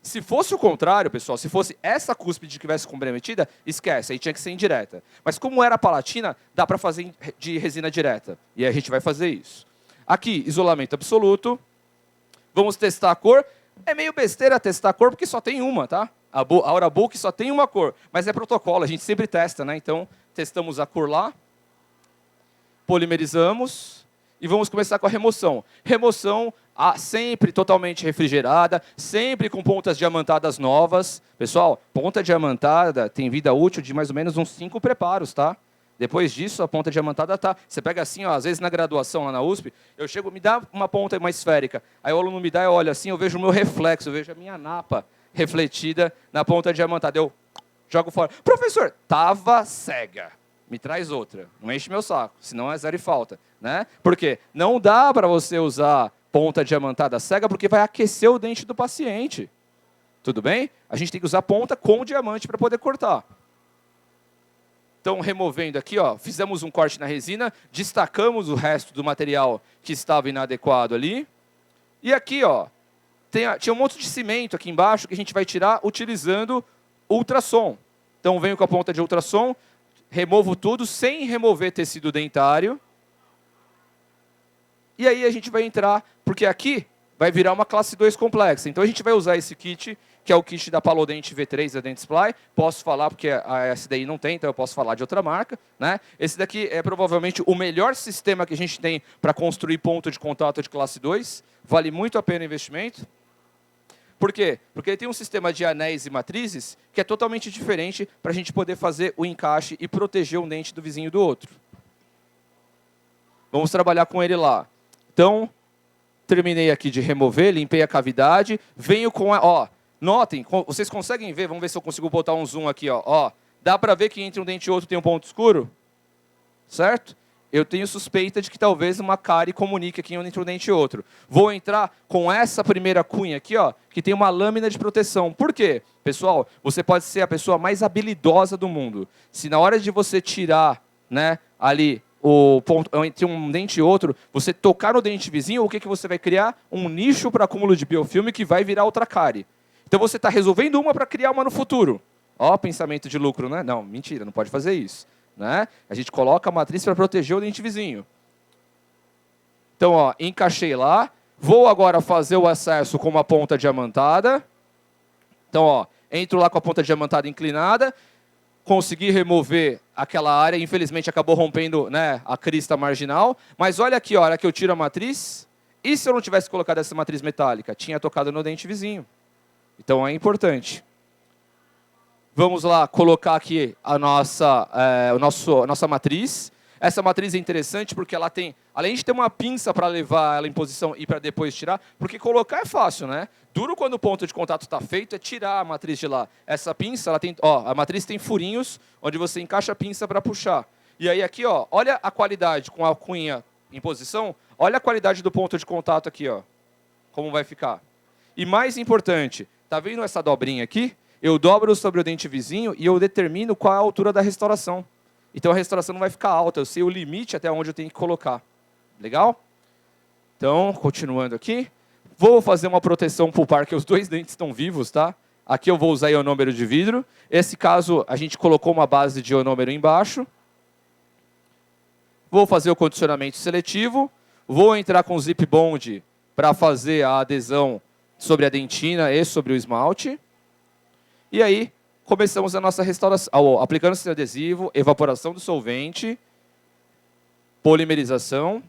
Se fosse o contrário, pessoal, se fosse essa cúspide que tivesse comprometida, esquece, aí tinha que ser indireta. Mas como era palatina, dá para fazer de resina direta. E aí a gente vai fazer isso. Aqui, isolamento absoluto. Vamos testar a cor. É meio besteira testar a cor, porque só tem uma, tá? A Aurabook só tem uma cor. Mas é protocolo, a gente sempre testa, né? Então, testamos a cor lá. Polimerizamos. E vamos começar com a remoção. Remoção sempre totalmente refrigerada, sempre com pontas diamantadas novas. Pessoal, ponta diamantada tem vida útil de mais ou menos uns 5 preparos, tá? Depois disso, a ponta diamantada tá. Você pega assim, ó, às vezes na graduação lá na USP, eu chego, me dá uma ponta mais esférica. Aí o aluno me dá, eu olho assim, eu vejo o meu reflexo, eu vejo a minha napa refletida na ponta diamantada. Eu jogo fora. Professor, tava cega. Me traz outra. Não enche meu saco, senão é zero e falta. Né? Por quê? Não dá para você usar ponta diamantada cega porque vai aquecer o dente do paciente. Tudo bem? A gente tem que usar ponta com diamante para poder cortar. Então, removendo aqui, ó, fizemos um corte na resina, destacamos o resto do material que estava inadequado ali. E aqui, ó, tinha um monte de cimento aqui embaixo que a gente vai tirar utilizando ultrassom. Então, venho com a ponta de ultrassom, removo tudo sem remover tecido dentário. E aí a gente vai entrar, porque aqui vai virar uma classe 2 complexa. Então a gente vai usar esse kit, que é o kit da Palodente V3 da Dentsply. Posso falar, porque a SDI não tem, então eu posso falar de outra marca. Né? Esse daqui é provavelmente o melhor sistema que a gente tem para construir ponto de contato de classe 2. Vale muito a pena o investimento. Por quê? Porque ele tem um sistema de anéis e matrizes que é totalmente diferente para a gente poder fazer o encaixe e proteger um dente do vizinho do outro. Vamos trabalhar com ele lá. Então, terminei aqui de remover, limpei a cavidade, venho com a... Ó, notem, vocês conseguem ver? Vamos ver se eu consigo botar um zoom aqui. Ó, dá para ver que entre um dente e outro tem um ponto escuro? Certo? eu tenho suspeita de que talvez uma cárie comunique aqui entre um dente e outro. Vou entrar com essa primeira cunha aqui, ó, que tem uma lâmina de proteção. Por quê? Pessoal, você pode ser a pessoa mais habilidosa do mundo. Se na hora de você tirar, né, ali o ponto entre um dente e outro, você tocar no dente vizinho, o que, que você vai criar? Um nicho para acúmulo de biofilme que vai virar outra cárie. Então você está resolvendo uma para criar uma no futuro. Ó, pensamento de lucro, né? Não, mentira, não pode fazer isso. Né? A gente coloca a matriz para proteger o dente vizinho. Então, ó, encaixei lá. Vou agora fazer o acesso com uma ponta diamantada. Então, ó, entro lá com a ponta diamantada inclinada. Consegui remover aquela área. Infelizmente, acabou rompendo, né, a crista marginal. Mas olha aqui, ó, a hora que eu tiro a matriz. E se eu não tivesse colocado essa matriz metálica? Tinha tocado no dente vizinho. Então, é importante. Vamos lá colocar aqui a nossa matriz. Essa matriz é interessante porque ela tem, além de ter uma pinça para levar ela em posição e para depois tirar, porque colocar é fácil, né? Duro quando o ponto de contato está feito é tirar a matriz de lá. Essa pinça, ela tem, ó, a matriz tem furinhos onde você encaixa a pinça para puxar. E aí aqui, ó, olha a qualidade com a cunha em posição, olha a qualidade do ponto de contato aqui, ó, como vai ficar. E mais importante, tá vendo essa dobrinha aqui? Eu dobro sobre o dente vizinho e eu determino qual é a altura da restauração. Então a restauração não vai ficar alta, eu sei o limite até onde eu tenho que colocar. Legal? Então, continuando aqui. Vou fazer uma proteção pulpar, que os dois dentes estão vivos, tá? Aqui eu vou usar ionômero de vidro. Esse caso, a gente colocou uma base de ionômero embaixo. Vou fazer o condicionamento seletivo. Vou entrar com o zip bond para fazer a adesão sobre a dentina e sobre o esmalte. E aí, começamos a nossa restauração, aplicando esse adesivo, evaporação do solvente, polimerização.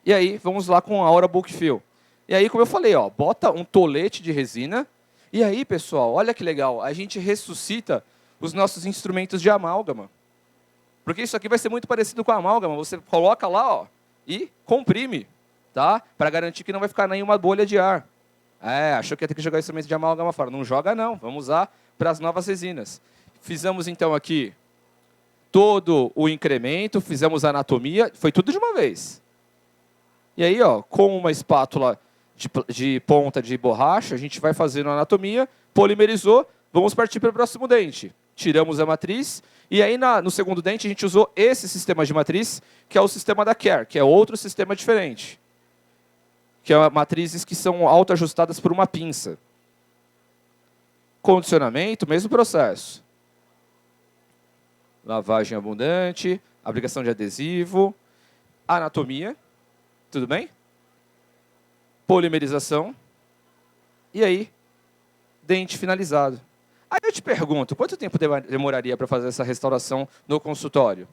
E aí, vamos lá com a Aura Bulk Fill. E aí, como eu falei, ó, bota um tolete de resina. E aí, pessoal, olha que legal, a gente ressuscita os nossos instrumentos de amálgama. Porque isso aqui vai ser muito parecido com a amálgama. Você coloca lá, ó, e comprime, tá? Para garantir que não vai ficar nenhuma bolha de ar. Achou que ia ter que jogar instrumento de amálgama fora. Não joga, não. Vamos usar para as novas resinas. Fizemos, então, aqui todo o incremento, fizemos a anatomia, foi tudo de uma vez. E aí, ó, com uma espátula de ponta de borracha, a gente vai fazendo a anatomia, polimerizou, vamos partir para o próximo dente. Tiramos a matriz, e aí no segundo dente a gente usou esse sistema de matriz, que é o sistema da Care, que é outro sistema diferente. Que é matrizes que são autoajustadas por uma pinça. Condicionamento, mesmo processo. Lavagem abundante, aplicação de adesivo, anatomia, tudo bem? Polimerização, e aí, dente finalizado. Aí eu te pergunto, quanto tempo demoraria para fazer essa restauração no consultório?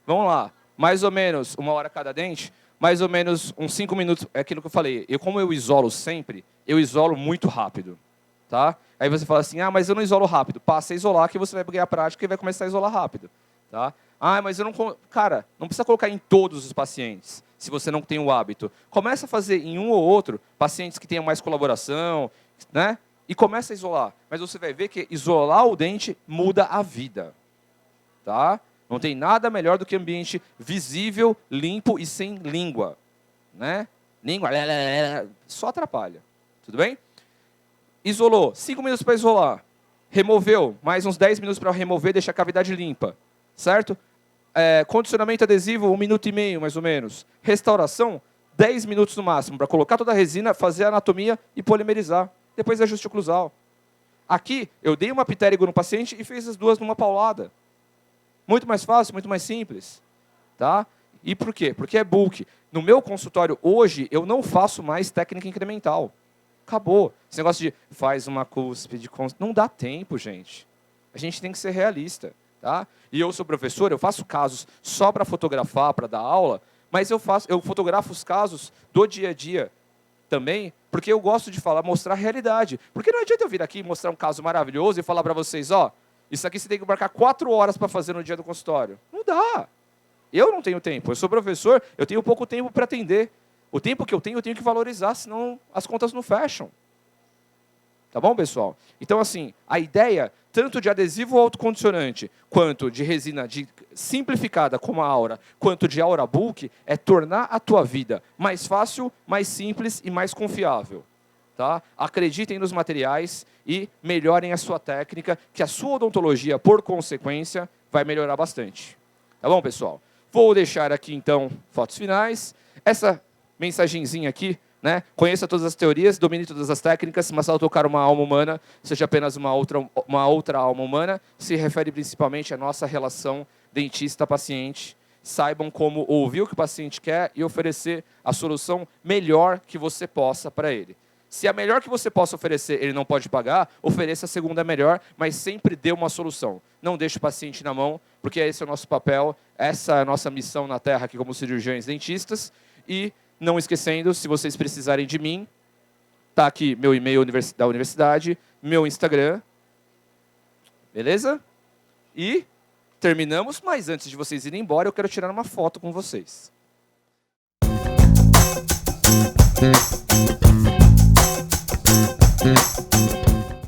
Vamos lá, mais ou menos 1 hora cada dente? Mais ou menos uns 5 minutos, é aquilo que eu falei. Como eu isolo sempre, eu isolo muito rápido. Tá? Aí você fala assim, mas eu não isolo rápido. Passa a isolar que você vai ganhar prática e vai começar a isolar rápido. Tá? Mas eu não... Cara, não precisa colocar em todos os pacientes, se você não tem o hábito. Começa a fazer em um ou outro, pacientes que tenham mais colaboração, né? E começa a isolar. Mas você vai ver que isolar o dente muda a vida. Tá? Não tem nada melhor do que ambiente visível, limpo e sem língua. Né? Língua só atrapalha. Tudo bem? Isolou, 5 minutos para isolar. Removeu, mais uns 10 minutos para remover, deixar a cavidade limpa. Certo? Condicionamento adesivo, 1 minuto e meio, mais ou menos. Restauração, 10 minutos no máximo, para colocar toda a resina, fazer a anatomia e polimerizar. Depois ajuste oclusal. Aqui, eu dei uma pitérigo no paciente e fiz as duas numa paulada. Muito mais fácil, muito mais simples. Tá? E por quê? Porque é bulk. No meu consultório, hoje, eu não faço mais técnica incremental. Acabou. Esse negócio de faz uma cúspide... Não dá tempo, gente. A gente tem que ser realista. Tá? E eu sou professor, eu faço casos só para fotografar, para dar aula, mas eu fotografo os casos do dia a dia também, porque eu gosto de mostrar a realidade. Porque não adianta eu vir aqui e mostrar um caso maravilhoso e falar para vocês, ó, isso aqui você tem que marcar 4 horas para fazer no dia do consultório. Não dá. Eu não tenho tempo. Eu sou professor, eu tenho pouco tempo para atender. O tempo que eu tenho que valorizar, senão as contas não fecham. Tá bom, pessoal? Então, assim, a ideia tanto de adesivo autocondicionante, quanto de resina simplificada como a Aura, quanto de Aura Bulk, é tornar a tua vida mais fácil, mais simples e mais confiável. Tá? Acreditem nos materiais e melhorem a sua técnica, que a sua odontologia, por consequência, vai melhorar bastante. Tá bom, pessoal? Vou deixar aqui, então, fotos finais. Essa mensagenzinha aqui, né? Conheça todas as teorias, domine todas as técnicas, mas ao tocar uma alma humana, seja apenas uma outra alma humana, se refere principalmente à nossa relação dentista-paciente. Saibam como ouvir o que o paciente quer e oferecer a solução melhor que você possa para ele. Se a melhor que você possa oferecer ele não pode pagar, ofereça a segunda melhor, mas sempre dê uma solução. Não deixe o paciente na mão, porque esse é o nosso papel, essa é a nossa missão na Terra aqui como cirurgiões dentistas. E não esquecendo, se vocês precisarem de mim, tá aqui meu e-mail da universidade, meu Instagram, beleza? E terminamos, mas antes de vocês irem embora, eu quero tirar uma foto com vocês.